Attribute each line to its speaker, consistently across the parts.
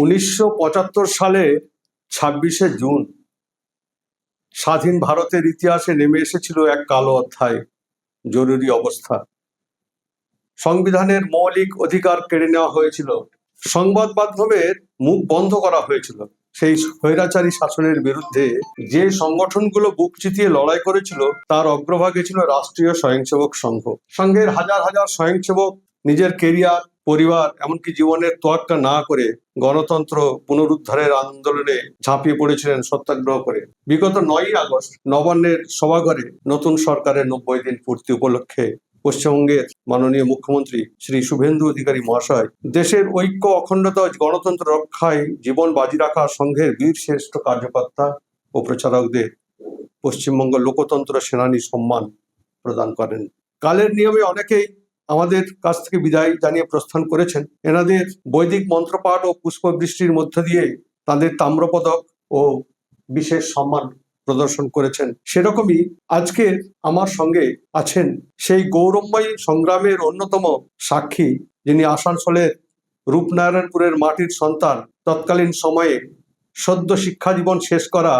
Speaker 1: 1975 সালে 26শে জুন স্বাধীন ভারতের ইতিহাসে নেমে এসেছিল এক কালো অধ্যায়, জরুরি অবস্থা। সংবিধানের মৌলিক অধিকার কেড়ে নেওয়া হয়েছিল, সংবাদ মাধ্যমের মুখ বন্ধ করা হয়েছিল। সেই স্বৈরাচারী শাসনের বিরুদ্ধে যে সংগঠনগুলো বুক চিতিয়ে লড়াই করেছিল তার অগ্রভাগে ছিল রাষ্ট্রীয় স্বয়ংসেবক সংঘ। সংঘের হাজার হাজার স্বয়ংসেবক নিজের কেরিয়ার, পরিবার, এমনকি জীবনের তোয়াক্কা না করে গণতন্ত্র পুনরুদ্ধারের আন্দোলনে ঝাঁপিয়ে পড়েছিলেন সত্যাগ্রহ করে। বিগত 9ই আগস্ট নবান্নের সভাঘরে নতুন সরকারের 90 দিন পূর্তি উপলক্ষে পশ্চিমবঙ্গের মাননীয় মুখ্যমন্ত্রী শ্রী শুভেন্দু অধিকারী মহাশয় দেশের ঐক্য, অখণ্ডতা, গণতন্ত্র রক্ষায় জীবন বাজি রাখা সংঘের বীর শ্রেষ্ঠ কার্যকর্তা ও প্রচারকদের পশ্চিমবঙ্গ লোকতন্ত্র সেনানী সম্মান প্রদান করেন। কালের নিয়মে অনেকেই আমাদের কাছ থেকে বিদায় জানিয়ে প্রস্থান করেছেন। এনাদের বৈদিক মন্ত্রপাঠ ও পুষ্পবৃষ্টির মধ্য দিয়ে তাদের তাম্রপদক ও বিশেষ সম্মান প্রদর্শন করেছেন। সেরকমই আজকে আমার সঙ্গে আছেন সেই গৌরবময়ী সংগ্রামের অন্যতম সাক্ষী, যিনি আসানসোলের রূপনারায়ণপুরের মাটির সন্তান, তৎকালীন সময়ে সদ্য শিক্ষা জীবন শেষ করা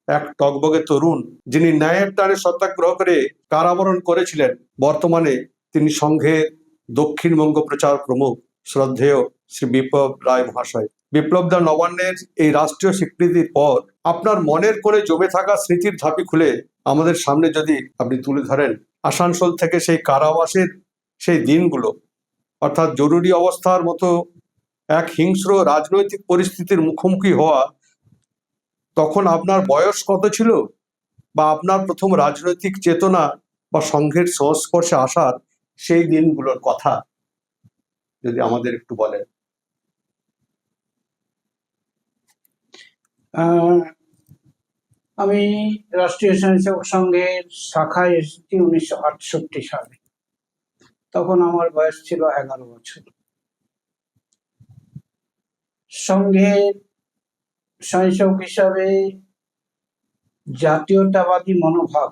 Speaker 1: এক টগবগে তরুণ, যিনি ন্যায়ের টানে সত্যাগ্রহ করে কারাবরণ করেছিলেন। বর্তমানে তিনি সংঘের দক্ষিণবঙ্গ প্রচার প্রমুখ, শ্রদ্ধেয় শ্রী বিপ্লব রায় মহাশয়। বিপ্লবদা, নবান্নের এই রাষ্ট্রীয় স্বীকৃতির পর আপনার মনের কোণে জমে থাকা স্মৃতির ঝাঁপি খুলে আমাদের সামনে যদি আপনি তুলে ধরেন, আসানসোল থেকে সেই কারাবাসের সেই দিনগুলো, অর্থাৎ জরুরি অবস্থার মতো এক হিংস্র রাজনৈতিক পরিস্থিতির মুখোমুখি হওয়া, তখন আপনার বয়স কত ছিল, বা আপনার প্রথম রাজনৈতিক চেতনা বা সংঘের সংস্পর্শে আসার সেই দিনগুলোর কথা যদি আমাদের একটু বলেন।
Speaker 2: আমি রাষ্ট্রীয় স্বয়ংসেবক সংঘের শাখায় এসেছি 1968 সালে। তখন আমার বয়স ছিল 11 বছর। সংঘের স্বয়ংসেবক হিসাবে জাতীয়তাবাদী মনোভাব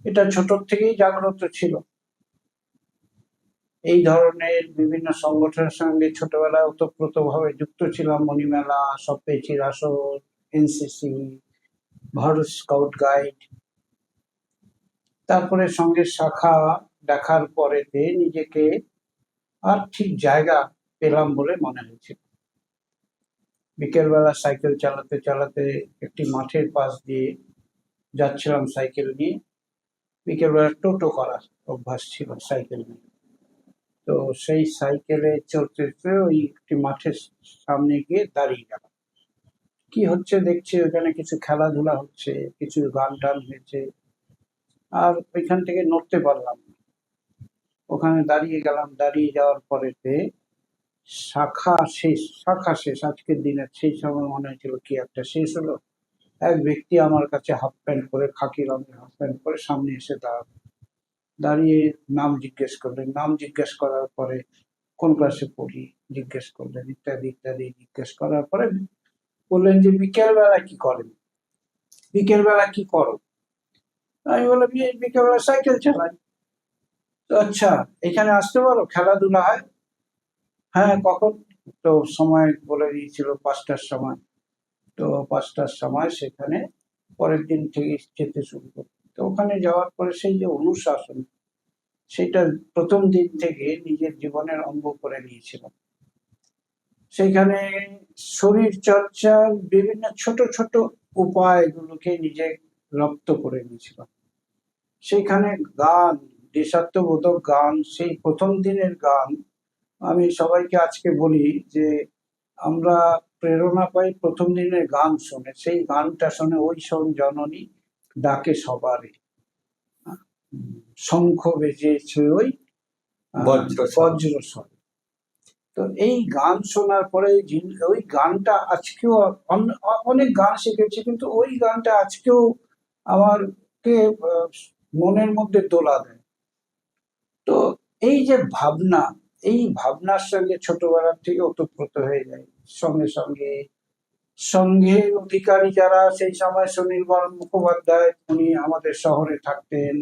Speaker 2: এটা ছোট থেকেই জাগ্রত ছিল। এই ধরনের বিভিন্ন সংগঠনের সঙ্গে ছোটবেলায় ওতপ্রোতভাবে যুক্ত ছিলাম। মণিমেলা, সপ্তচীর আসর, এনসিসি, ভারত স্কাউট গাইড। তারপরে সংঘের শাখা দেখার পরেতে নিজেকে আর ঠিক জায়গা পেলাম বলে মনে হয়েছিল। বিকেলবেলা সাইকেল চালাতে চালাতে একটি মাঠের পাশ দিয়ে যাচ্ছিলাম সাইকেল নিয়ে। বিকেলবেলা টোটো করার অভ্যাস ছিল সাইকেল নিয়ে। তো সেই সাইকেলে চলতে চলতে ওই একটি মাঠের সামনে গিয়ে দাঁড়িয়ে গেলাম। কি হচ্ছে দেখছি, ওখানে কিছু খেলাধুলা হচ্ছে, কিছু গান টান হয়েছে, আর ওইখান থেকে নড়তে পারলাম না। ওখানে দাঁড়িয়ে গেলাম। দাঁড়িয়ে যাওয়ার পরেতে শাখা শেষ আজকের দিনের। সেই সময় মনে হয়েছিল কি একটা শেষ হলো। এক ব্যক্তি আমার কাছে হাফ প্যান্ট পরে, খাকি রঙের হাফ প্যান্ট পরে সামনে এসে দাঁড়ালো। দাঁড়িয়ে নাম জিজ্ঞেস করলেন। নাম জিজ্ঞেস করার পরে কোন ক্লাসে পড়ি জিজ্ঞেস করলেন, ইত্যাদি ইত্যাদি জিজ্ঞেস করার পরে বললেন যে বিকেলবেলা কি করেন, বিকেলবেলা কি করো? আমি বললাম বিকেলবেলা সাইকেল চালাই। তো আচ্ছা, এখানে আসতে পারো, খেলাধুলা হয়? হ্যাঁ, কখন? তো সময় বলে দিয়েছিল 5টার সময়। তো 5টার সময় সেখানে পরের দিন থেকে যেতে শুরু করি। তো ওখানে যাওয়ার পরে সেই যে অনুশাসন, সেটা প্রথম দিন থেকে নিজের জীবনের অঙ্গ করে নিয়েছিলাম। সেখানে শরীর চর্চার বিভিন্ন ছোট ছোট উপায়গুলোকে নিজে রপ্ত করে নিয়েছিলাম। সেখানে গান, দেশাত্মবোধক গান, সেই প্রথম দিনের গান। আমি সবাইকে আজকে বলি যে আমরা প্রেরণা পাই প্রথম দিনের গান শুনে। সেই গানটা শুনে ওই শোন জননী ডাকে সবারে, শঙ্খ বেজেছে ওই বজ্রস্বর। তো এই গান শোনার পরে ওই গানটা আজকেও, অনেক গান শিখেছি কিন্তু ওই গানটা আজকেও আমারকে মনের মধ্যে দোলা দেয়। তো এই যে ভাবনা, এই ভাবনার সঙ্গে ছোটবেলার থেকে ওতপ্রোত হয়ে যায়। সঙ্গে সঙ্গে সংঘের অধিকারী যারা সেই সময়, সুনীল বরণ মুখোপাধ্যায়, উনি আমাদের শহরে থাকতেন।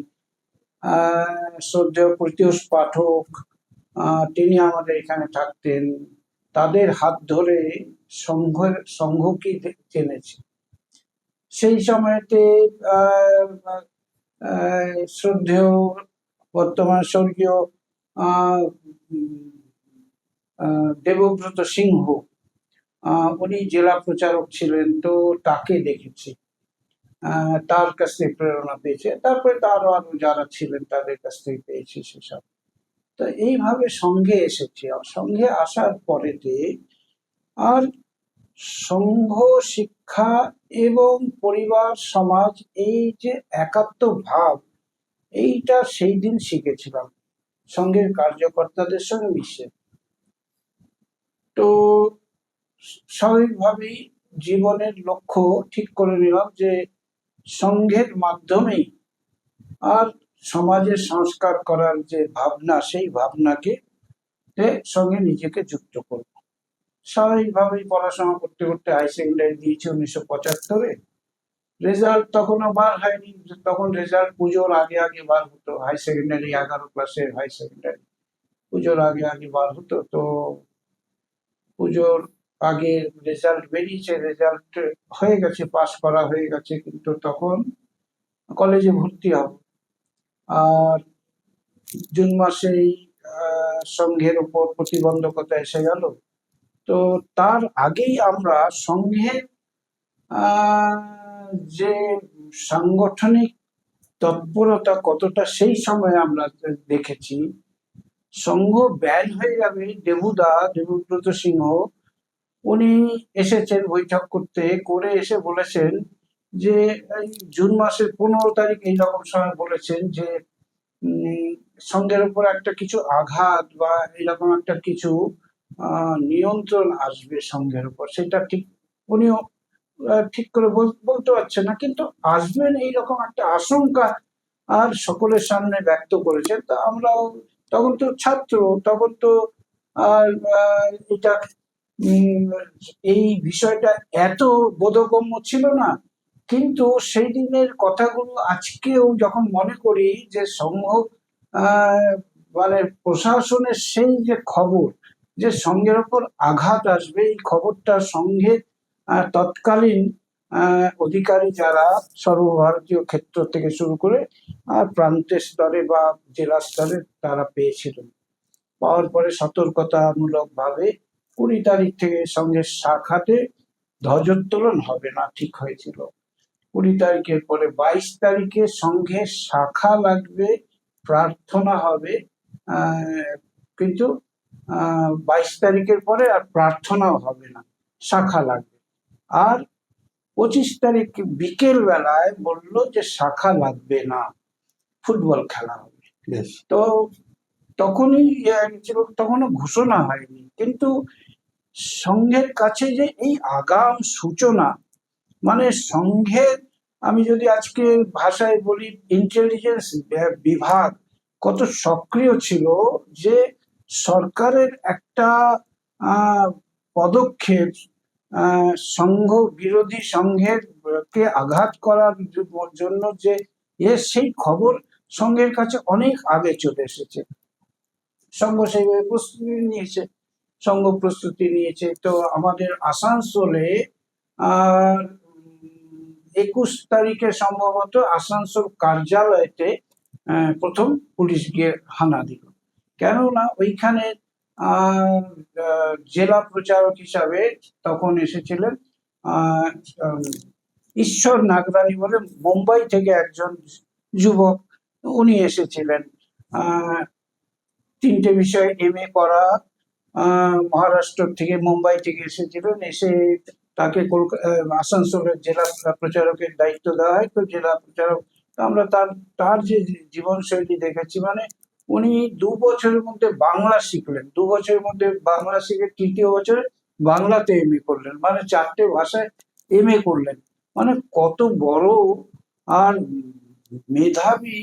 Speaker 2: শ্রদ্ধেয় প্রত্যুষ পাঠক, তিনি আমাদের এখানে থাকতেন। তাদের হাত ধরে সংঘকে চেনেছি। সেই সময়তে শ্রদ্ধেয় বর্তমান স্বর্গীয় দেবব্রত সিংহ, উনি জেলা প্রচারক ছিলেন, তো তাকে দেখেছি, তার কাছ থেকে প্রেরণা পেয়েছে। তারপরে তারও আরো যারা ছিলেন তাদের কাছ থেকে পেয়েছি সেসব। তো এইভাবে সঙ্ঘে এসেছি। আর সঙ্ঘে আসার পরেতে আর সংঘ শিক্ষা এবং পরিবার সমাজ, এই যে একাত্ম ভাব, এইটা সেই দিন শিখেছিলাম সংঘের কার্যকর্তাদের সঙ্গে মিশে। তো স্বাভাবিকভাবেই জীবনের লক্ষ্য ঠিক করে নিলাম যে সংঘের মাধ্যমেই আর সমাজের সংস্কার করার যে ভাবনা, সেই ভাবনাকে সঙ্গে নিজেকে যুক্ত করব। স্বাভাবিকভাবেই পড়াশোনা করতে করতে হাই সেকেন্ডারি দিয়েছি 1975-এ। রেজাল্ট তখনও বার হয়নি, তখন রেজাল্ট পুজোর আগে আগে বার হতো। হাই সেকেন্ডারি 11 ক্লাসের হাই সেকেন্ডারি পুজোর আগে আগে বার হতো। তো পুজোর আগে রেজাল্ট বেরিয়েছে, রেজাল্ট হয়ে গেছে, পাস করা হয়ে গেছে, কিন্তু তখন কলেজে ভর্তি হব। আর জুন মাসেই সংঘের উপর প্রতিবন্ধকতা এসে গেল। তো তার আগেই আমরা সংঘের যে সাংগঠনিক তৎপরতা কতটা, সেই সময় আমরা দেখেছি। সংঘ ব্যান হয়ে যাবে, দেবব্রত সিংহ উনি এসেছেন বৈঠক করে এসে বলেছেন যে জুন মাসের 15 তারিখ এইরকম সময় বলেছেন যে সংঘের উপর একটা কিছু আঘাত বা এরকম একটা কিছু নিয়ন্ত্রণ আসবে সংঘের উপর। সেটা ঠিক উনিও ঠিক করে বলতে পারছেন না, কিন্তু আসবেন এইরকম একটা আশঙ্কা আর সকলের সামনে ব্যক্ত করেছেন। তা আমরাও তখন তো ছাত্র, তখন তো আর এটা এই বিষয়টা এত বোধগম্য ছিল না। কিন্তু সেই দিনের কথাগুলো আজকেও যখন মনে করি, যে সংঘ মানে প্রশাসনের সেই যে খবর যে সংঘের উপর আঘাত আসবে, এই খবরটা সংঘের তৎকালীন অধিকারী যারা সর্বভারতীয় ক্ষেত্র থেকে শুরু করে প্রান্তের স্তরে বা জেলা স্তরে তারা পেয়েছিলেন। পাওয়ার পরে সতর্কতামূলক ভাবে 20 তারিখ থেকে সংঘের শাখাতে ধ্বজোত্তোলন হবে না ঠিক হয়েছিল। 20 তারিখের পরে 22 তারিখে সংঘের শাখা লাগবে, প্রার্থনা হবে, কিন্তু 22 তারিখের পরে আর প্রার্থনাও হবে না, শাখা লাগবে। আর 25 তারিখ বিকেল বেলায় বললো যে শাখা লাগবে না, ফুটবল খেলা হবে। তো তখনই তখনও ঘোষণা হয়নি, কিন্তু সংঘের কাছে যে এই আগাম সূচনা, মানে সংঘের, আমি যদি আজকে ভাষায় বলি, ইন্টেলিজেন্স বিভাগ কত সক্রিয় ছিল, যে সরকারের একটা পদক্ষেপ সংঘ বিরোধী, সংঘের কে আঘাত করার জন্য যে সেই খবর সংঘের কাছে অনেক আগে চলে এসেছে। সংঘ সেইভাবে প্রস্তুতি নিয়েছে। তো আমাদের আসানসোলে 21 তারিখে সম্ভবত আসানসোল কার্যালয়তে প্রথম পুলিশ গিয়ে হানা দিল। কেননা ওইখানে জেলা প্রচারক হিসাবে তখন এসেছিলেন ঈশ্বর নাগরানি বলে, মুম্বাই থেকে একজন যুবক, উনি এসেছিলেন। 3টে বিষয় MA করা, মহারাষ্ট্র থেকে, মুম্বাই থেকে এসেছিলেন। এসে তাকে আসানসোলের জেলা প্রচারকের দায়িত্ব দেওয়া হয়। তো জেলা প্রচারক, আমরা তার যে জীবনশৈলী দেখেছি, মানে উনি 2 বছরের মধ্যে বাংলা শিখলেন, 2 বছরের মধ্যে বাংলা শিখে 3য় বছরে বাংলাতে MA করলেন, মানে 4টে ভাষায় MA করলেন। মানে কত বড় আর মেধাবী!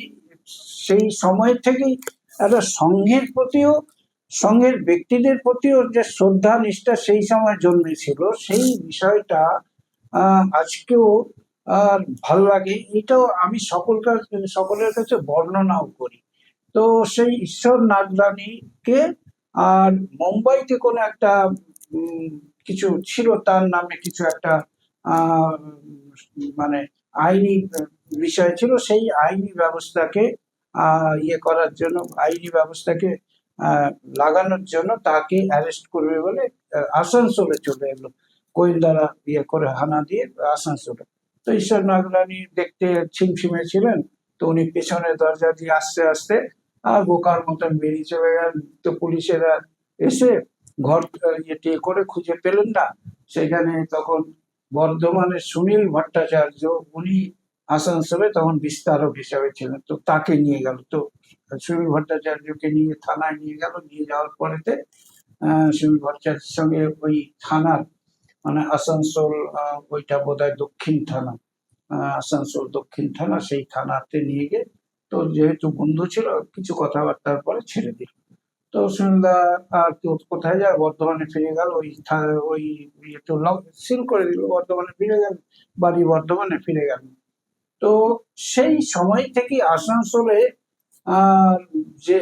Speaker 2: সেই সময় থেকেই একটা সংঘের প্রতিও, সংঘের ব্যক্তিদের প্রতিও যে শ্রদ্ধা নিষ্ঠা সেই সময় জন্মেছিল, সেই বিষয়টা আজকেও আর ভালো লাগে। এটাও আমি সকলের কাছে বর্ণনাও করি। তো সেই ঈশ্বর নাগরানিকে আর মুম্বাইতে কোনো একটা উম, কিছু ছিল তার নামে কিছু একটা আহ, মানে আইনি বিষয় ছিল, সেই আইনি ব্যবস্থাকে ইয়ে করার জন্য, আইনি ব্যবস্থাকে আহ, লাগানোর জন্য তাকে অ্যারেস্ট করবে বলে আসানসোলে চলে এলো গোয়েন্দারা ইয়ে করে হানা দিয়ে আসানসোলে। তো ঈশ্বর নাগরানি দেখতে ছিমছিমে ছিলেন, তো উনি পেছনের দরজা দিয়ে আস্তে আস্তে বোকার মতন বেরিয়ে চলে গেলেন। তো পুলিশেরা এসে ঘর ইয়ে করে খুঁজে পেলেন না। সেখানে তখন বর্ধমানের সুনীল ভট্টাচার্য, উনি আসানসোলে তখন বিস্তারক হিসাবে ছিলেন, তো তাকে নিয়ে গেল। তো সুনীল ভট্টাচার্যকে নিয়ে থানায় নিয়ে গেল, নিয়ে যাওয়ার পরেতে সুনীল ভট্টাচার্যের সঙ্গে ওই থানার মানে আসানসোল ওইটা বোধহয় দক্ষিণ থানা, আসানসোল দক্ষিণ থানা, সেই থানাতে নিয়ে গিয়ে তো যেহেতু বন্ধু ছিল কিছু কথাবার্তার পরে ছেড়ে দিল। তো সুনীলদা আর কোথায় যায়, বর্ধমানে ফিরে গেল। ওই ইয়েতে সিল করে দিল, বর্ধমানে ফিরে গেল, বাড়ি বর্ধমানে ফিরে গেল। তো সেই সময় থেকে আসানসোলে আহ যে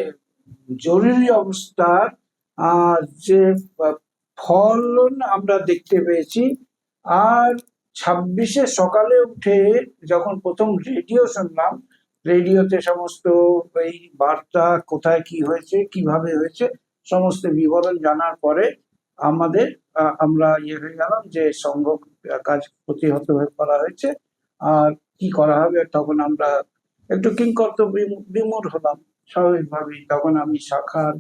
Speaker 2: জরুরি অবস্থার যে ফলন আমরা দেখতে পেয়েছি। আর 26-এ সকালে উঠে যখন প্রথম রেডিও শুনলাম, রেডিওতে সমস্ত এই বার্তা, কোথায় কি হয়েছে, কিভাবে হয়েছে, সমস্ত বিবরণ জানার পরে আমাদের আমরা ইয়ে হয়ে গেলাম যে সংঘ কাজ প্রতিহত করা হয়েছে, আর কি করা হবে। তখন আমরা একটু কিংকর্তব্য বিমূঢ় হলাম স্বাভাবিকভাবেই। তখন আমি শাখার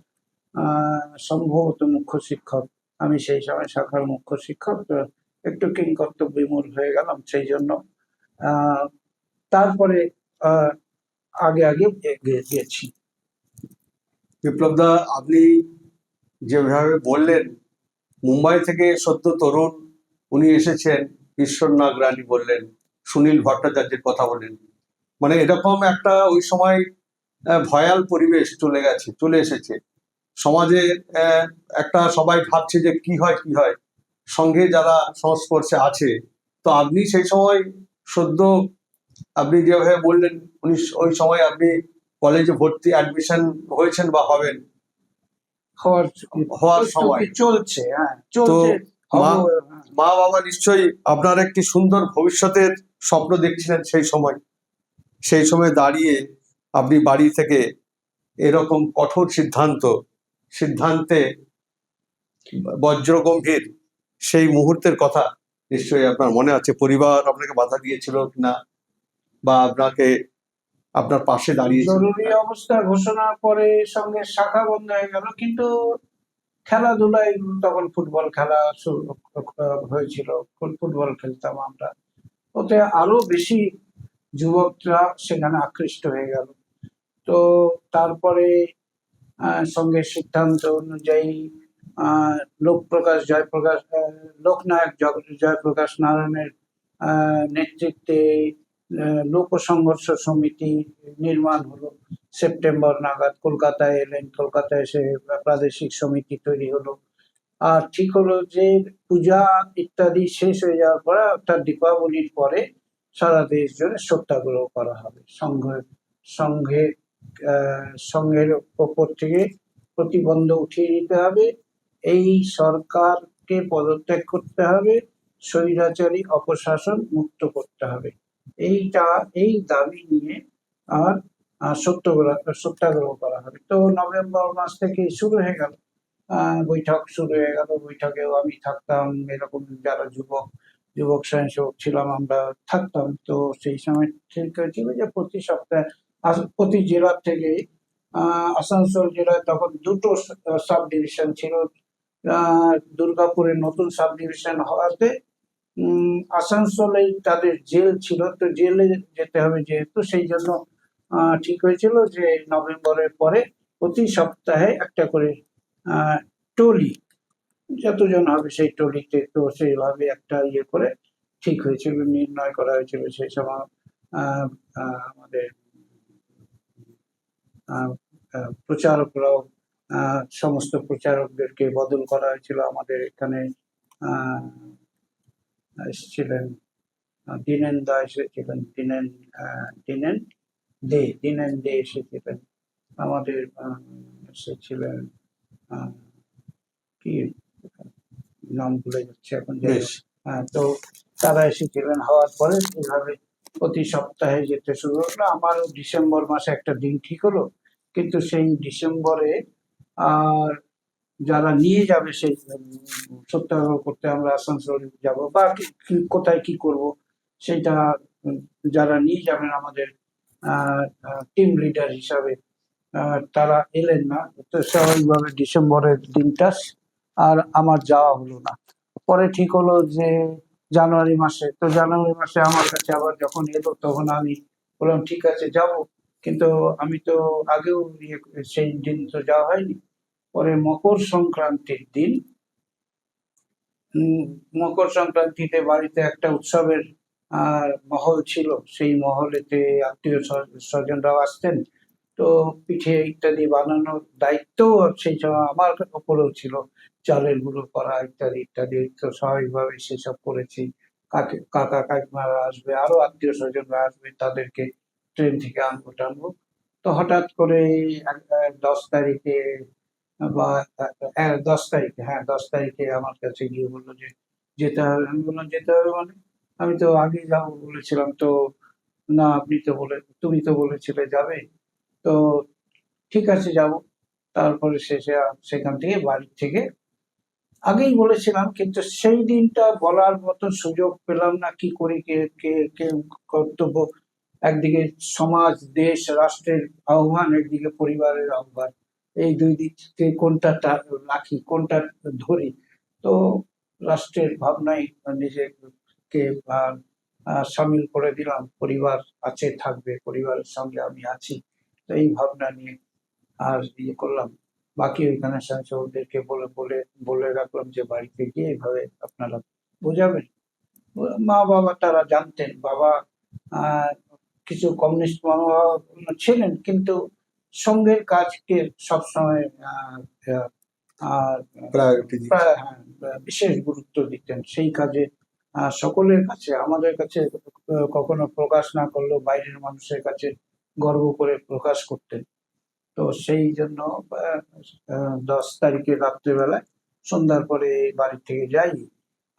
Speaker 2: সম্ভবত মুখ্য শিক্ষক, আমি সেই সময় শাখার মুখ্য শিক্ষক, তো একটু কিংকর্তব্য বিমূঢ় হয়ে গেলাম সেই জন্য। আহ তারপরে আহ আগে আগে গেছি।
Speaker 1: বিপ্লব দা, আপনি যেভাবে বললেন মুম্বাই থেকে সদ্য তরুণ উনি এসেছেন, ঈশ্বর নাগরানি বললেন, সুনীল ভট্টাচার্যের কথা বললেন, মানে এরকম একটা ওই সময় ভয়াল পরিবেশ চলে এসেছে সমাজে। একটা সবাই ভাবছে যে কি হয় কি হয়, সঙ্গে যারা সংস্পর্শে আছে। তো আপনি সেই সময় সদ্য, আপনি যেভাবে বললেন ওই সময় আপনি কলেজে ভর্তি অ্যাডমিশন হয়েছেন বা হবেন,
Speaker 2: হওয়ার
Speaker 1: হওয়ার সময়।
Speaker 2: প্রস্তুতি চলছে, হ্যাঁ
Speaker 1: তো
Speaker 2: চলছে,
Speaker 1: মা
Speaker 2: হবো, হ্যাঁ।
Speaker 1: মা বাবা নিশ্চয়ই আপনার একটি সুন্দর ভবিষ্যতের স্বপ্ন দেখছিলেন সেই সময় দাঁড়িয়ে আপনি বাড়ি থেকে এরকম কঠোর সিদ্ধান্তে বজ্রগম্ভীর সেই মুহূর্তের কথা নিশ্চয়ই আপনার মনে আছে। পরিবার আপনাকে বাধা দিয়েছিল কিনা, বা আপনার পাশে দাঁড়িয়েছিল
Speaker 2: জরুরি
Speaker 1: কিনা?
Speaker 2: অবস্থা ঘোষণার পরে সঙ্গে শাখা বন্ধ হয়ে গেল, কিন্তু খেলাধুলায় তখন ফুটবল খেলা শুরু হয়েছিল, ফুটবল খেলতাম আমরা। ওতে আরো বেশি যুবকরা সেখানে আকৃষ্ট হয়ে গেল। তো তারপরে সঙ্গে সিদ্ধান্ত অনুযায়ী লোকনায়ক জয়প্রকাশ নারায়ণের নেতৃত্বে লোক সংঘর্ষ সমিতি নির্মাণ হলো। সেপ্টেম্বর নাগাদ কলকাতায় এলেন, কলকাতায় এসে প্রাদেশিক সমিতি তৈরি হলো। আর ঠিক হলো যে পূজা ইত্যাদি শেষ হয়ে যাওয়ার পরে, অর্থাৎ দীপাবলির পরে সারা দেশ জুড়ে সত্যাগ্রহ করা হবে। সঙ্গে সঙ্ঘের ওপর থেকে প্রতিবন্ধ উঠিয়ে নিতে হবে, এই সরকারকে পদত্যাগ করতে হবে, স্বৈরাচারী অপশাসন মুক্ত করতে হবে। এই দাবি নিয়ে আর সত্যাগ্রহ করা হবে। তো নভেম্বর মাস থেকে শুরু হয়ে গেল, বৈঠক শুরু হয়ে গেল। বৈঠকেও আমি থাকতাম, এরকম যারা যুবক স্বয়ংসেবক ছিলাম আমরা থাকতাম। তো সেই সময় ঠিক হয়েছিল যে প্রতি সপ্তাহে প্রতি জেলা থেকে আসানসোল জেলায় তখন দুটো সাব ডিভিশন ছিল। দুর্গাপুরে নতুন সাব ডিভিশন হওয়াতে আসানসোলে তাদের জেল ছিল, তো জেলে যেতে হবে যেহেতু, সেই জন্য ঠিক হয়েছিল যে নভেম্বরের পরে প্রতি সপ্তাহে একটা করে টলি, যতজন হবে সেই টলিতে, তো সেইভাবে একটা ইয়ে করে ঠিক হয়েছিল, নির্ণয় করা হয়েছিল। সেই সময় আমাদের প্রচারকরাও, সমস্ত প্রচারকদেরকে বদল করা হয়েছিল। আমাদের এখানে এসেছিলেন দীনেন দা, এসেছিলেন দীনেন দে এসেছিলেন আমাদের, এসেছিলেন কি নাম ভুলে যাচ্ছে এখন, যাই
Speaker 1: বেশ।
Speaker 2: হোক। হ্যাঁ, তো তারা এসেছিলেন, হওয়ার পরে এইভাবে প্রতি সপ্তাহে যেতে শুরু হলো। আমারও ডিসেম্বর মাসে একটা দিন ঠিক হলো, কিন্তু সেই ডিসেম্বরে আর যারা নিয়ে যাবে সেই সত্যাগ্রহ করতে, আমরা আসানসোল যাব বা কোথায় কি করব সেটা, উম, যারা নিয়ে যাবেন আমাদের টিম লিডার হিসাবে, তারা এলেন না। তো স্বাভাবিকভাবে ডিসেম্বরের দিনটা আর আমার যাওয়া হলো না। পরে ঠিক হলো যে জানুয়ারি মাসে, তো জানুয়ারি মাসে আমার কাছে আবার যখন এলো তখন আমি বললাম ঠিক আছে যাব, কিন্তু আমি তো আগেও সেই দিন তো যাওয়া হয়নি। পরে মকর সংক্রান্তির দিন, মকর সংক্রান্তিতে বাড়িতে একটা উৎসবের মহল ছিল, সেই মহলেতে আত্মীয় স্বজনরাও আসতেন। তো পিঠে ইত্যাদি বানানোর দায়িত্ব সেই সময় আমার উপরেও ছিল, চালের গুঁড়ো করা ইত্যাদি ইত্যাদি। তো স্বাভাবিকভাবে সেসব করেছি। কাকা কাকিমারা আসবে, আরো আত্মীয় স্বজনরা আসবে, তাদেরকে ট্রেন থেকে আনবো টানবো। তো হঠাৎ করে 10 তারিখে বা 10 তারিখে, হ্যাঁ 10 তারিখে আমার কাছে গিয়ে বললো যে যেতে হবে। আমি বললাম যেতে হবে মানে, আমি তো আগেই যাবো বলেছিলাম। তো না, তুমি তো বলেছিলে যাবে। তো ঠিক আছে যাব। তারপরে শেষে সেখান থেকে বাড়ি থেকে আগেই বলেছিলাম, কিন্তু সেই দিনটা বলার মতো সুযোগ পেলাম না। কি করি, কে কে কে কর্তব্য, একদিকে সমাজ দেশ রাষ্ট্রের আহ্বান, একদিকে পরিবারের আহ্বান, এই দুই দিক থেকে কোনটা রাখি, কোনটা ধরি। তো রাষ্ট্রের ভাবনায় নিজেকে সামিল করে দিলাম। পরিবার আছে, থাকবে, পরিবারের সঙ্গে আমি আছি, তো এই ভাবনা নিয়ে আর ইয়ে করলাম। বাকি ওইখানে ওদেরকে বলে বলে বলে রাখলাম যে বাড়িতে গিয়ে এইভাবে আপনারা বোঝাবেন। মা বাবা তারা জানতেন, বাবা আহ কিছু কমিউনিস্ট মনোভাব ছিলেন, কিন্তু সঙ্ঘের কাজকে সবসময় আহ,
Speaker 1: প্রায়োরিটি দিচ্ছে।
Speaker 2: হ্যাঁ, বিশেষ গুরুত্ব দিতেন সেই কাজে। সকলের কাছে, আমাদের কাছে কখনো প্রকাশ না করলেও বাইরের মানুষের কাছে গর্ব করে প্রকাশ করতেন। তো সেই জন্য 10 তারিখে রাত্রেবেলায় সন্ধ্যার পরে বাড়ি থেকে যাই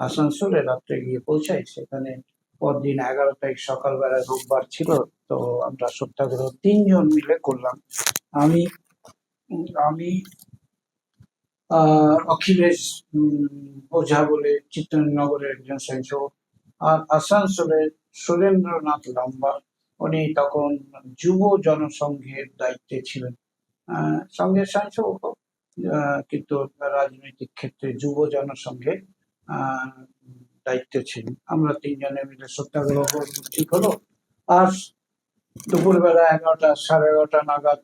Speaker 2: আসানসোলে, রাত্রে গিয়ে পৌঁছাই সেখানে। পরদিন 11 তারিখ সকালবেলা, রোববার ছিল। তো আমরা সত্যাগ্রহ 3 জন মিলে করলাম। আমি আমি অখিলেশ ওঝা বলে চিত্তনগরের একজন স্বয়ংসেবক, আর আসানসোলের সুরেন্দ্রনাথ লাম্বা, উনি তখন যুব জনসংঘের দায়িত্বে ছিলেন। সঙ্গে স্বয়ংসেবক, কিন্তু রাজনৈতিক ক্ষেত্রে যুব জনসংঘে আহ দায়িত্বে ছিলেন। আমরা 3 জনে মিলে সত্যাগ্রহ ঠিক হলো। আর দুপুরবেলা 11টা, সাড়ে 11টা নাগাদ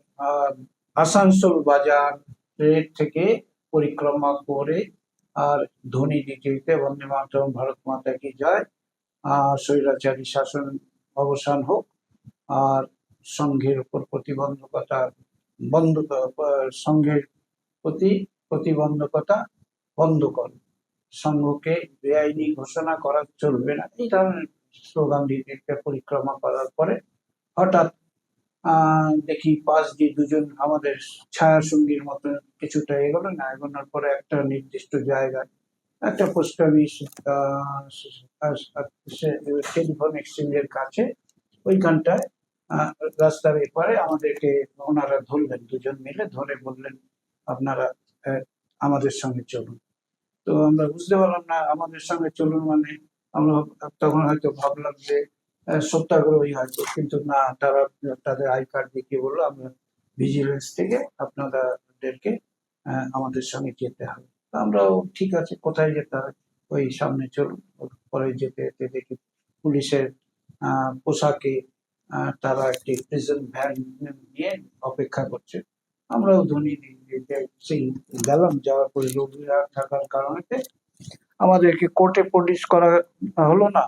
Speaker 2: আসানসোল বাজার রেল থেকে পরিক্রমা করে, আর ধ্বনি দিতে দিতে বন্দে মাতরম, ভারত মাতা কি জয়, স্বৈরাচারী শাসন অবসান হোক, আর সংঘের উপর প্রতিবন্ধকতা বন্ধ, সংঘের প্রতি প্রতিবন্ধকতা বন্ধ কর, সংঘকে বেআইনি ঘোষণা করা চলবে না, এই ধরনের স্লোগান দিতে পরিক্রমা করার পরে হঠাৎ দেখি পাশ দিয়ে 2 জন আমাদের ছায়া সঙ্গীর মতো কিছুটা এগোলো না, এগোনোর পরে একটা নির্দিষ্ট জায়গায় একটা পোস্ট অফিস, টেলিফোন এক্সচেঞ্জের কাছে, ওইখানটায় রাস্তার এপারে আমাদেরকে ওনারা ধরলেন। 2 জন মিলে ধরে বললেন আপনারা আমাদের সঙ্গে চলুন। তো আমরা বুঝতে পারলাম না আমাদের সঙ্গে চলুন মানে, আমরা তখন হয়তো ভাবলাম যে সত্যাগ্রহী হয়তো, কিন্তু না, তারা তাদের আই কার্ড দেখিয়ে বললো আমরা ভিজিলেন্স থেকে, আপনাদেরকে আমাদের সঙ্গে যেতে হবে। তো আমরাও ঠিক আছে, কোথায় যেতে হবে, ওই সামনে চলুন। পরে যেতে যেতে দেখি পুলিশের পোশাকে তারা একটি প্রিজন ভ্যান নিয়ে অপেক্ষা করছে। আমরাও ধ্বনি দিতে সেই গেলাম। যাওয়ার পরে রোগীরা থাকার কারণে আমাদেরকে কোর্টে প্রডিউস করা হলো না।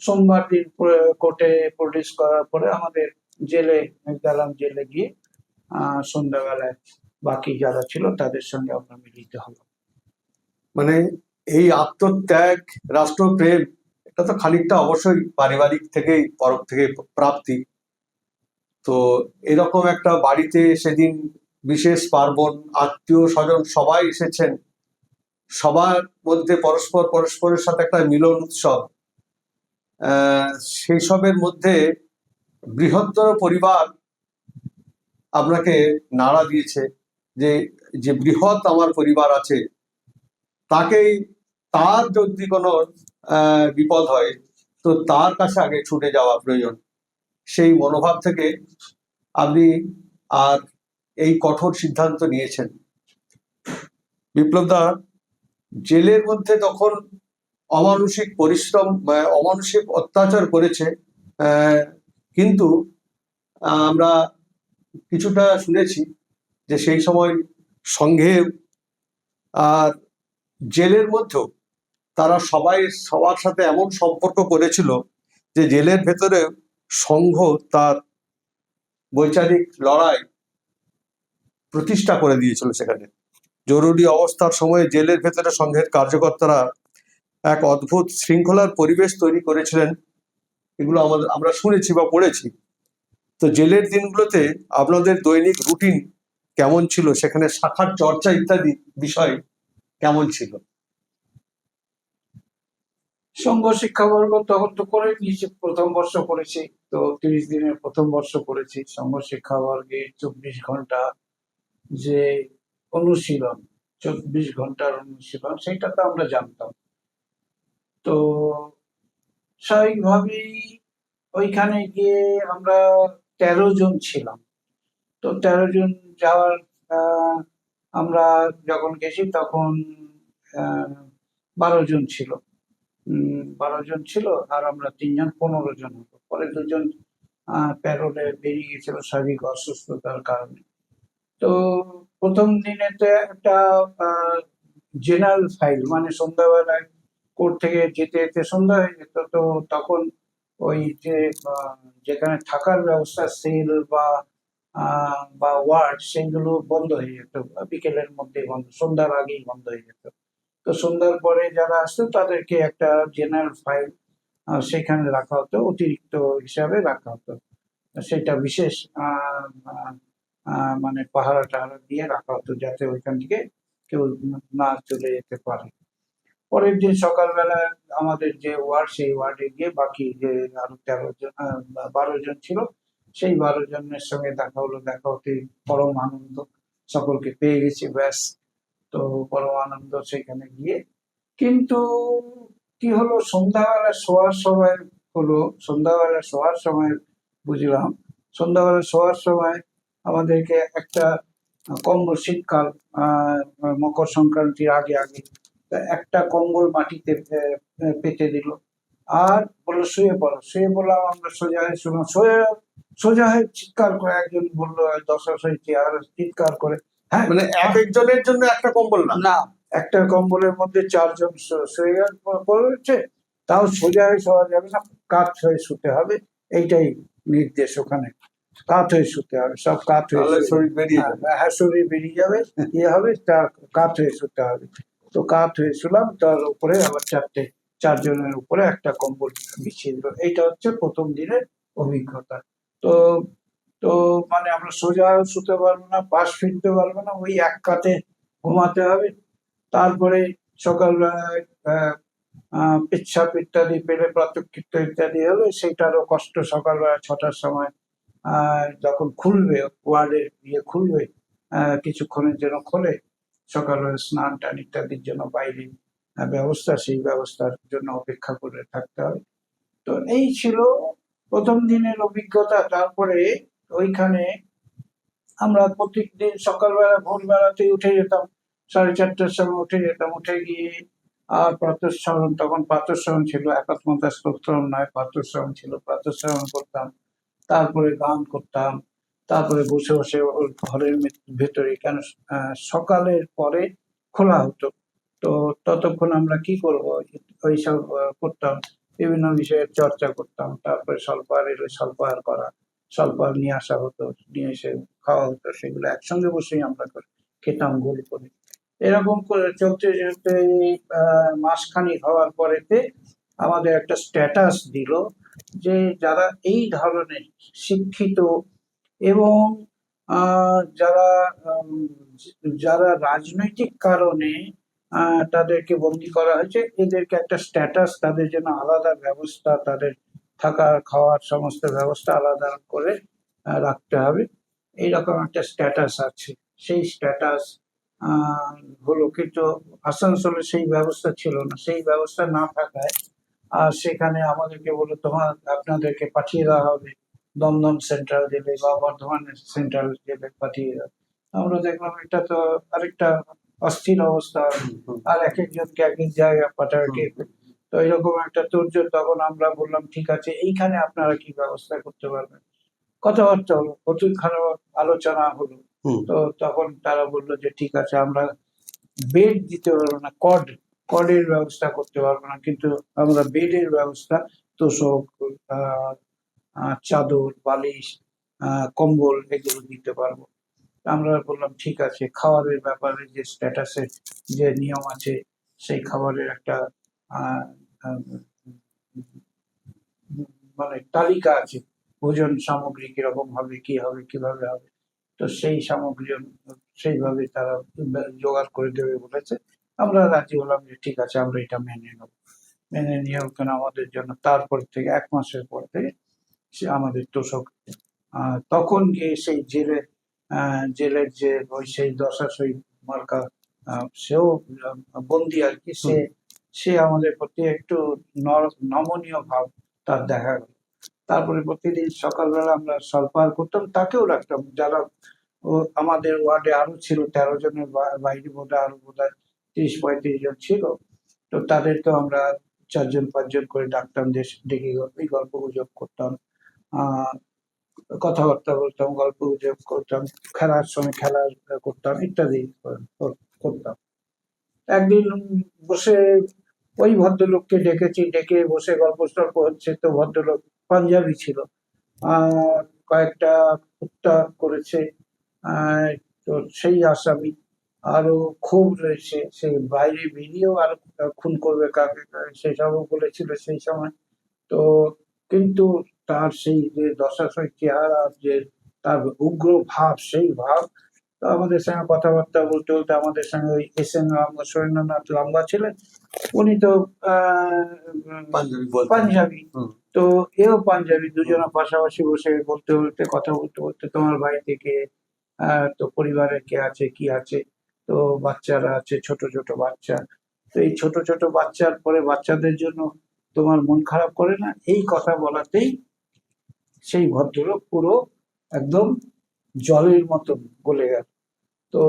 Speaker 2: সোমবার দিন কোর্টে প্রডিউস করার পরে আমাদের জেলে গেলাম। জেলে গিয়ে সন্ধ্যাবেলায় বাকি যারা ছিল তাদের সঙ্গে আমরা মিলিত হলাম।
Speaker 1: মানে এই আত্মত্যাগ, রাষ্ট্রপ্রেম, এটা তো খানিকটা অবশ্যই পারিবারিক থেকেই, পরক থেকে প্রাপ্তি। তো এরকম একটা বাড়িতে সেদিন বিশেষ পার্বণ, আত্মীয় স্বজন সবাই এসেছেন, সবার মধ্যে পরস্পরের সাথে একটা মিলন উৎসব, সেই সবের মধ্যে বৃহত্তর পরিবার আপনাকে নাড়া দিয়েছে, যে যে বৃহৎ আমার পরিবার আছে, তাকেই, তার যদি কোনো বিপদ হয় তো তার কাছে আগে ছুটে যাওয়া প্রয়োজন। সেই মনোভাব থেকে আপনি আর এই কঠোর সিদ্ধান্ত নিয়েছেন। বিপ্লবদা, জেলের মধ্যে তখন অমানসিক পরিশ্রম, অমানসিক অত্যাচার করেছে, কিন্তু আমরা কিছুটা শুনেছি যে সেই সময় সংঘে আর জেলের মধ্যেও তারা সবার সাথে এমন সম্পর্ক করেছিল যে জেলের ভেতরে সংঘ তার বৈচারিক লড়াই প্রতিষ্ঠা করে দিয়েছিল। সেখানে জরুরি অবস্থার সময়ে জেলের ভেতরে সংঘের কার্যকর্তারা এক অদ্ভুত শৃঙ্খলার পরিবেশ তৈরি করেছিলেন। এগুলো আমরা শুনেছি বা পড়েছি। তো জেলের দিনগুলোতে আপনাদের দৈনিক রুটিন কেমন ছিল, সেখানে শাখার চর্চা ইত্যাদি বিষয় কেমন ছিল?
Speaker 2: সংঘ শিক্ষাবর্গ তখন তো করে নিয়েছি, প্রথম বর্ষ করেছি, তো 30 দিনের প্রথম বর্ষ করেছি। সংঘ শিক্ষাবর্গে 24 ঘন্টা যে অনুশীলন, 24 ঘন্টার অনুশীলন, সেটা তো আমরা জানতাম। তো স্বাভাবিকভাবেই ওইখানে গিয়ে আমরা 13 জন ছিলাম। তো 13 জন যাওয়ার আমরা যখন গেছি তখন 12 জন ছিল। 12 জন ছিল, আর আমরা 3 জন 15 জন হতো। পরে 2 জন প্যারোলে বেরিয়ে গেছিল শারীরিক অসুস্থতার কারণে। তো প্রথম দিনেতে একটা জেনারেল ফাইল, মানে সন্ধ্যাবেলায় কোর্ট থেকে যেতে যেতে সন্ধ্যা হয়ে যেত। তো তখন ওই যে যেখানে থাকার ব্যবস্থা, সেল বা ওয়ার্ড, সেগুলো বন্ধ হয়ে যেত বিকেলের মধ্যে, সন্ধ্যার আগেই বন্ধ হয়ে যেত। তো সন্ধ্যার পরে যারা আসতো তাদেরকে একটা জেনারেল ফাইল সেখানে রাখা হতো, অতিরিক্ত হিসাবে রাখা হতো। সেটা বিশেষ মানে পাহারা টাহারা দিয়ে রাখা হতো, যাতে ওইখান থেকে কেউ না চলে যেতে পারে। পরের দিন সকালবেলা আমাদের যে ওয়ার্ড, সেই ওয়ার্ডে গিয়ে বাকি যে আরো 13 জন 12 জন ছিল, সেই 12 জনের সঙ্গে দেখা হলো। দেখা হতে পরম আনন্দ, সকলকে পেয়ে গেছি, ব্যাস। তো পরম আনন্দ সেখানে গিয়ে। কিন্তু কি হলো, সন্ধ্যাবেলা শোয়ার সময় বুঝলাম, সন্ধ্যাবেলা শোয়ার সময় আমাদেরকে একটা কম্বল, শীতকাল, মকর সংক্রান্তির আগে আগে একটা কম্বল মাটিতে পেতে দিল, আর বললো শুয়ে পড়ো। শুয়ে পড়লাম আমরা, সোজা হয়ে শুনলাম, সোজা হয়ে চিৎকার করে একজন বললো, দশা সহিত আর চিৎকার করে, হ্যাঁ,
Speaker 1: মানে এক একজনের জন্য একটা কম্বল না?
Speaker 2: না, একটা কম্বলের মধ্যে 4 জন শুয়ে পড়েছে। তাও সোজা হয়ে শোয়া যাবে না, কাত হয়ে শুতে হবে, এইটাই নির্দেশ ওখানে। কাত হয়ে শুতে হবে, সব কাত হয়ে,
Speaker 1: শরীর বেরিয়ে যাবে।
Speaker 2: হ্যাঁ, শরীর বেরিয়ে যাবে, ইয়ে হবে, কাত হয়ে শুতে হবে। তো কাত হয়ে শুলাম, তার উপরে আবার 4 জনের উপরে একটা কম্বল বিছিয়ে দিল। এইটা হচ্ছে প্রথম দিনের অভিজ্ঞতা। তো তো মানে আমরা সোজা শুতে পারবো না, পাশ ফিরতে পারবো না, ওই এক কাতে ঘুমাতে হবে। তারপরে সকালবেলায় পেচ্ছাপ ইত্যাদি পেলে, প্রাতঃকৃত্য ইত্যাদি হলে সেটারও কষ্ট। সকালবেলা 6টার সময় যখন খুলবে, ওয়ার্ডের ইয়ে খুলবে, কিছুক্ষণের জন্য খোলে, সকালবেলা স্নান টান ইত্যাদির জন্য বাইরে ব্যবস্থা, সেই ব্যবস্থার জন্য অপেক্ষা করে থাকতে হবে। তো এই ছিল প্রথম দিনের অভিজ্ঞতা। তারপরে ওইখানে আমরা প্রত্যেকদিন সকালবেলা ভোরবেলাতেই উঠে যেতাম, 4:30টার সময় উঠে যেতাম। উঠে গিয়ে আর প্রাতঃস্মরণ, তখন প্রাতঃস্মরণ ছিল, একাত্মতা স্তোত্রম নয়, প্রাতঃস্মরণ ছিল, প্রাতঃস্মরণ করতাম। তারপরে গান করতাম। তারপরে বসে বসে ওর ঘরের ভেতরে, কেন সকালের পরে খোলা হতো, তো ততক্ষণ আমরা কি করবো, ওইসব করতাম, বিভিন্ন বিষয়ে চর্চা করতাম। তারপরে স্বল্পাহার এলে স্বল্পাহার করা, স্বল্পাহার নিয়ে আসা হতো, নিয়ে এসে খাওয়া হতো, সেগুলো একসঙ্গে বসেই আমরা খেতাম গোল করে। এরকম করে চলতে চলতে মাসখানেক হওয়ার পরেতে আমাদের একটা স্ট্যাটাস দিল, যে যারা এই ধরনের শিক্ষিত এবং যারা যারা রাজনৈতিক কারণে তাদেরকে বন্দি করা হয়েছে। এদেরকে একটা স্ট্যাটাস, তাদের জন্য আলাদা ব্যবস্থা, তাদের থাকা খাওয়ার সমস্ত ব্যবস্থা আলাদা করে রাখতে হবে, এইরকম একটা স্ট্যাটাস আছে। সেই স্ট্যাটাস হলো, কিন্তু আসানসোলে সেই ব্যবস্থা ছিল না। সেই ব্যবস্থা না থাকায় আর সেখানে আমাদেরকে বললো আপনাদেরকে পাঠিয়ে দেওয়া হবে দমদম সেন্ট্রাল জেলে বা বর্ধমান সেন্ট্রাল জেলে পাঠিয়ে দেওয়া। আমরা দেখলাম এটা তো আরেকটা অস্থির অবস্থা, আর এক একজনকে এক এক জায়গায় পাঠাবে। তো এরকম একটা তোড়জোড়। তখন আমরা বললাম ঠিক আছে, এইখানে আপনারা কি ব্যবস্থা করতে পারবেন। কথাবার্তা হলো, প্রচুর খারাপ আলোচনা হলো। তো তখন তারা বললো যে ঠিক আছে, আমরা বেড দিতে পারবো না, কডের ব্যবস্থা করতে পারবো না, কিন্তু আমরা বেডের ব্যবস্থা, তোষক, চাদর, বালিশ, কম্বল এগুলো দিতে পারবো। আমরা বললাম ঠিক আছে, খাবারের ব্যাপারে যে স্ট্যাটাসের যে নিয়ম আছে, সেই খাবারের একটা মানে তালিকা আছে, ভোজন সামগ্রী কিরকম হবে, কি হবে, কিভাবে হবে। তো সেই সামগ্রী সেইভাবে তারা জোগাড় করে দেবে বলেছে। আমরা রাজি হলাম যে ঠিক আছে, আমরা এটা মেনে নেব। মেনে নিয়ে ওখানে আমাদের জন্য তারপর থেকে 1 মাসের পর থেকে সে আমাদের তোষক, তখন গিয়ে সেই জেলের যে ওই সেই দশাশই মার্কা, সেও বন্দি আর কি, সে আমাদের প্রতি একটু নমনীয় ভাব তার দেখা গেল। তারপরে প্রতিদিন সকালবেলা আমরা স্বল্পাহার করতাম, তাকেও রাখতাম। যারা আমাদের ওয়ার্ডে আরো ছিল 13 জনের বাইরে বোধহয় আরো বোধহয় 30-35 জন ছিল। তো তাদেরকে আমরা 4 জন 5 জন করে ডাকতাম, ডেকে গল্প গুজব করতাম, কথাবার্তা বলতাম, গল্প গুজব করতাম, খেলার সময় খেলা করতাম, ইত্যাদি করতাম। একদিন বসে ওই ভদ্রলোককে ডেকেছি, ডেকে বসে গল্প টল্প হচ্ছে। তো ভদ্রলোক পাঞ্জাবি ছিল, কয়েকটা হত্যা করেছে, তো সেই আসামি আরো খুব রয়েছে, সে বাইরে বেরিয়েও আরো খুন করবে কাকে, সেসবও বলেছিল সেই সময়। তো কিন্তু তার সেই যে দশাশয় চেহারা, যে তার উগ্র ভাব, সেই ভাব। তো আমাদের সঙ্গে কথাবার্তা বলতে বলতে আমাদের সঙ্গে ওই SN সুরেন্দ্রনাথ লাম্বা ছিলেন, উনি তো পাঞ্জাবি, তো এও পাঞ্জাবি। দুজনে পাশাপাশি বসে বলতে বলতে কথা বলতে বলতে, তোমার বাড়ি থেকে তো পরিবারে কে আছে, কি আছে, তো বাচ্চারা আছে, ছোট ছোট বাচ্চা। তো এই ছোট ছোট বাচ্চার পরে বাচ্চাদের জন্য তোমার মন খারাপ করে না, এই কথা বলাতেই সেই ভদ্রলোক পুরো একদম জলের মতো গলে গেল। তো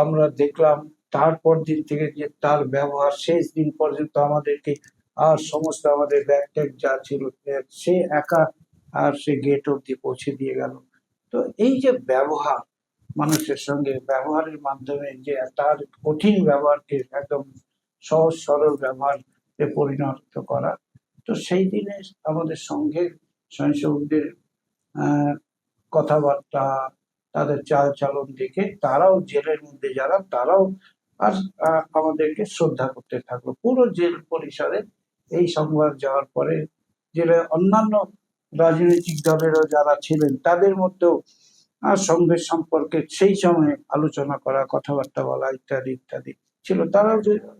Speaker 2: আমরা দেখলাম তারপর দিন থেকে যে তার ব্যবহার, শেষ দিন পর্যন্ত আমাদেরকে আর সমস্ত আমাদের ব্যাগ ট্যাগ যা ছিল সে একা আর সে গেট অব্দি পৌঁছে দিয়ে গেল। তো এই যে ব্যবহার, মানুষের সঙ্গে ব্যবহারের মাধ্যমে যে তার কঠিন ব্যবহারকে একদম সহজ সরল ব্যবহারে পরিণত করা, তো সেই দিনে আমাদের সঙ্গে স্বয়ংসেবকদের কথাবার্তা, তাদের চাল চলন দেখে তারাও, জেলের মধ্যে যারা, তারাও আর আমাদেরকে শ্রদ্ধা করতে থাকলো। পুরো জেল পরিসরে এই সংবাদ যাওয়ার পরে জেলে অন্যান্য রাজনৈতিক দলেরও যারা ছিলেন, তাদের মধ্যেও সংঘের সম্পর্কে সেই সময় আলোচনা করা, কথাবার্তা বলা, ইত্যাদি ইত্যাদি ছিল। তারাও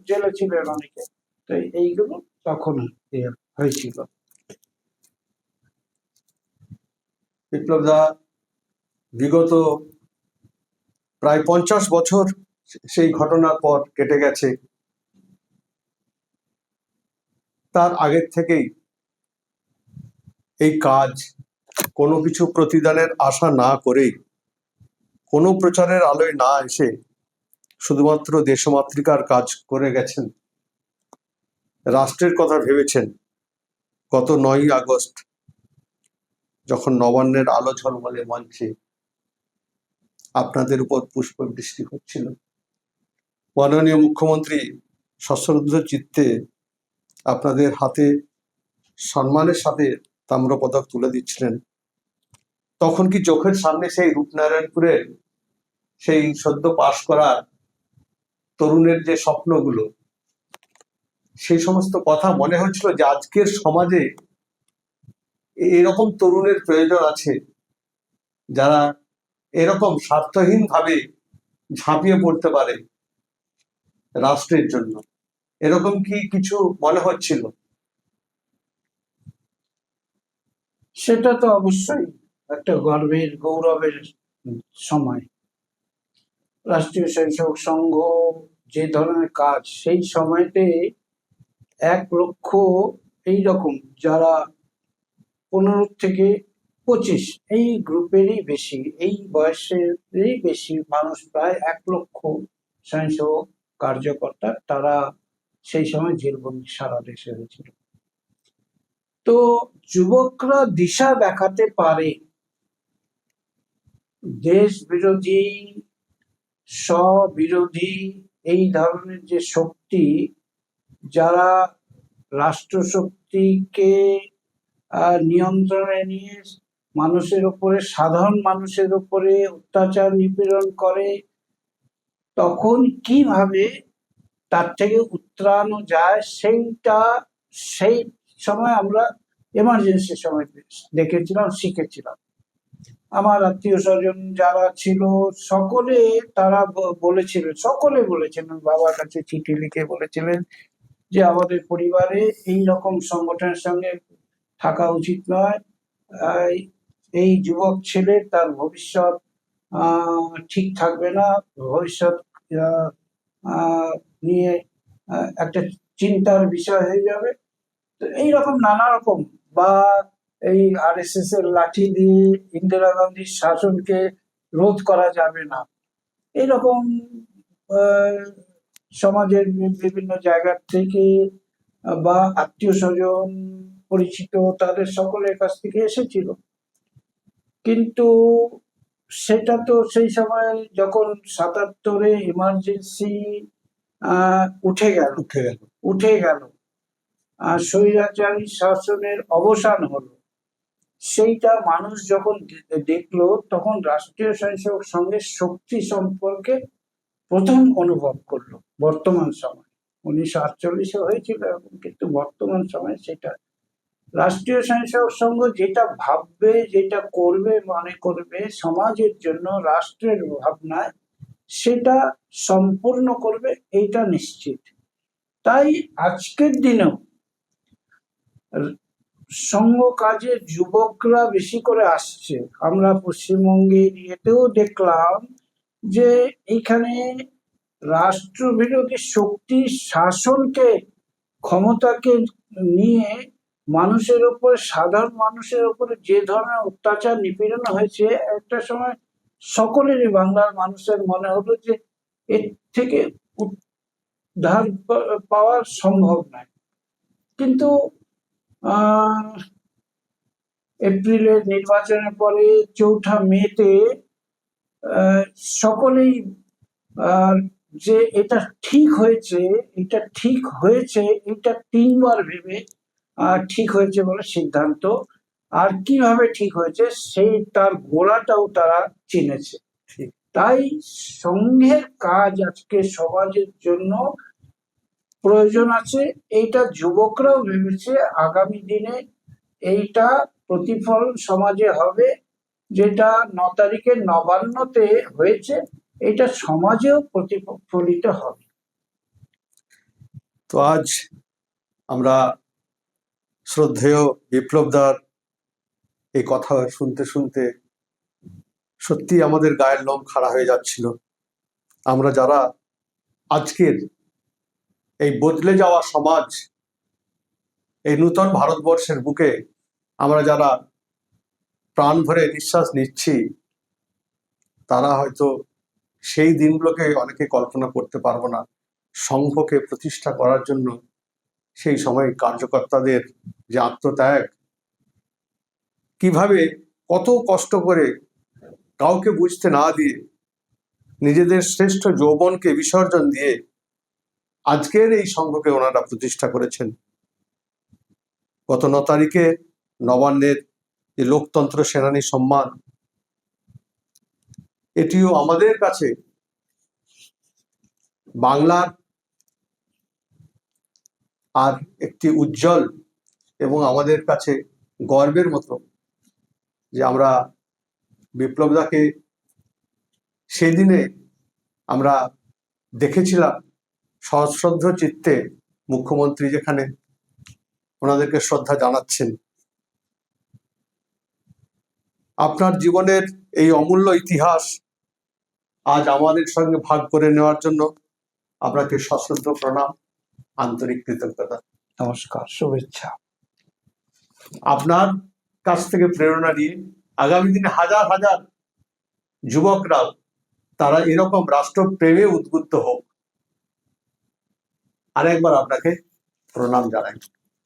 Speaker 2: জেলে ছিলেন অনেকে। তো এইগুলো তখন হয়েছিল।
Speaker 1: বিপ্লব দা, বিগত প্রায় 50 বছর সেই ঘটনার পর কেটে গেছে। তার আগের থেকেই এই কাজ, কোনো কিছু প্রতিদানের আশা না করেই, কোনো প্রচারের আলোয় না এসে শুধুমাত্র দেশমাতৃকার কাজ করে গেছেন, রাষ্ট্রের কথা ভেবেছেন। গত 9ই আগস্ট যখন নবান্নের আলো ঝলমলে মঞ্চে আপনাদের উপর পুষ্পবৃষ্টি হচ্ছিল, মাননীয় মুখ্যমন্ত্রী সশ্রদ্ধ চিত্তে আপনাদের হাতে সম্মানের সাথে তাম্রপদক তুলে দিচ্ছিলেন, তখন কি চোখের সামনে সেই রূপনারায়ণপুরের সেই সদ্য পাশ করা তরুণের যে স্বপ্নগুলো, সেই সমস্ত কথা মনে হচ্ছিল যে আজকের সমাজে এরকম তরুণের প্রয়োজন আছে, যারা এরকম স্বার্থহীন ভাবে ঝাঁপিয়ে পড়তে পারে রাষ্ট্রের জন্য, এরকম কি কিছু মনে হচ্ছিল?
Speaker 2: সেটা তো অবশ্যই একটা গর্বের গৌরবের সময়। রাষ্ট্রীয় স্বয়ংসেবক সংঘ যে ধরনের কাজ সেই সময়তে 1 লক্ষ এইরকম যারা 15 থেকে 25 এই গ্রুপেরই বেশি, এই বয়সেরই বেশি মানুষ, প্রায় 1 লক্ষ স্বয়ংসেবক কার্যকর্তা, তারা সেই সময় জেলবন্দি সারা দেশে হয়েছিল। তো যুবকরা দিশা দেখাতে পারে দেশ বিরোধী, স্ববিরোধী এই ধরনের যে শক্তি, যারা রাষ্ট্রশক্তিকে নিয়ন্ত্রণে নিয়ে মানুষের উপরে, সাধারণ মানুষের উপরে অত্যাচার নিপীড়ন করে, তখন কিভাবে তার থেকে উত্তরানো যায় সেই সময় আমরা এমার্জেন্সি সময় দেখেছিলাম, শিখেছিলাম। আমার আত্মীয় স্বজন যারা ছিল সকলে তারা বলেছিলেন, বাবার কাছে চিঠি লিখে বলেছিলেন যে আমাদের পরিবারে এই রকম সংগঠনের সঙ্গে থাকা উচিত নয়, এই যুবক ছেলে তার ভবিষ্যৎ ঠিক থাকবে না, ভবিষ্যৎ নিয়ে একটা চিন্তার বিষয় হয়ে যাবে। তো এইরকম নানা রকম, বা এই RSS এর লাঠি দিয়ে ইন্দিরা গান্ধীর শাসনকে রোধ করা যাবে না, এইরকম সমাজের বিভিন্ন জায়গা থেকে বা আত্মীয় স্বজন পরিচিত তাদের সকলের কাছ থেকে এসেছিল। কিন্তু সেটা তো সেই সময় যখন 77-এ এমার্জেন্সি উঠে গেল স্বৈরাচারী শাসনের অবসান হলো, সেইটা মানুষ যখন দেখলো, তখন রাষ্ট্রীয় স্বয়ংসেবক সংঘের শক্তি সম্পর্কে প্রথম অনুভব করলো। বর্তমান সময় 1948-এ হয়েছিল, কিন্তু বর্তমান সময় সেটা রাষ্ট্রীয় স্বয়ংসেবক সংঘ যেটা ভাববে, যেটা করবে, মনে করবে সমাজের জন্য, রাষ্ট্রের ভাবনায়, সেটা সম্পূর্ণ করবে, এইটা নিশ্চিত। তাই আজকের দিনেও সংঘ কাজে যুবকরা বেশি করে আসছে। আমরা পশ্চিমবঙ্গের ইয়েতেও দেখলাম যে এইখানে রাষ্ট্রবিরোধী শক্তির শাসনকে, ক্ষমতাকে নিয়ে মানুষের উপরে, সাধারণ মানুষের উপরে যে ধরনের অত্যাচার নিপীড়ন হয়েছে, একটা সময় সকলেরই, বাংলার মানুষের মনে হলো যে এর থেকে উদ্ধার পাওয়া সম্ভব নয়। কিন্তু এপ্রিলের নির্বাচনের পরে 4ঠা মেতে সকলেই যে এটা ঠিক হয়েছে, এটা 3বার ভেবে ঠিক হয়েছে বলে সিদ্ধান্ত, আর কিভাবে ঠিক হয়েছে সেই তার গোড়াটাও তারা চিনেছে। তাই সংঘের কাজ আজকে সমাজের জন্য প্রয়োজন আছে, এইটা যুবকরাও ভেবেছে। আগামী দিনে এইটা প্রতিফলন সমাজে হবে, যেটা 9 তারিখের নবান্নতে হয়েছে, এটা সমাজেও প্রতিফলিত হবে।
Speaker 1: তো আজ আমরা শ্রদ্ধেয় বিপ্লবদার এই কথা শুনতে শুনতে সত্যি আমাদের গায়ের লোম খাড়া হয়ে যাচ্ছিল। আমরা যারা আজকের এই বদলে যাওয়া সমাজ, এই নূতন ভারতবর্ষের বুকে আমরা যারা প্রাণ ভরে নিঃশ্বাস নিচ্ছি, তারা হয়তো সেই দিনগুলোকে অনেকে কল্পনা করতে পারবো না। সংঘকে প্রতিষ্ঠা করার জন্য সেই সময় কার্যকর্তাদের যে আত্মত্যাগ, কিভাবে কত কষ্ট করে কাউকে বুঝতে না দিয়ে নিজেদের শ্রেষ্ঠ যৌবনকে বিসর্জন দিয়ে আজকের এই সংঘকে ওনারা প্রতিষ্ঠা করেছেন। গত 9 তারিখে নবান্নের যে লোকতন্ত্র সেনানী সম্মান, এটিও আমাদের কাছে বাংলার আর একটি উজ্জ্বল এবং আমাদের কাছে গর্বের মতো যে আমরা বিপ্লবদাকে সেদিনে আমরা দেখেছিলাম সশ্রদ্ধ চিত্তে মুখ্যমন্ত্রী যেখানে ওনাদেরকে শ্রদ্ধা জানাচ্ছেন। আপনার জীবনের এই অমূল্য ইতিহাস আজ আমাদের সঙ্গে ভাগ করে নেওয়ার জন্য আপনাকে সশ্রদ্ধ প্রণাম, আন্তরিক কৃতজ্ঞতা।
Speaker 2: নমস্কার, শুভেচ্ছা।
Speaker 1: আপনার কাছ থেকে প্রেরণা নিয়ে আগামী দিনে হাজার হাজার যুবকরাও তারা এরকম রাষ্ট্রপ্রেমে উদ্বুদ্ধ হোক। আরেকবার আপনাকে প্রণাম জানাই।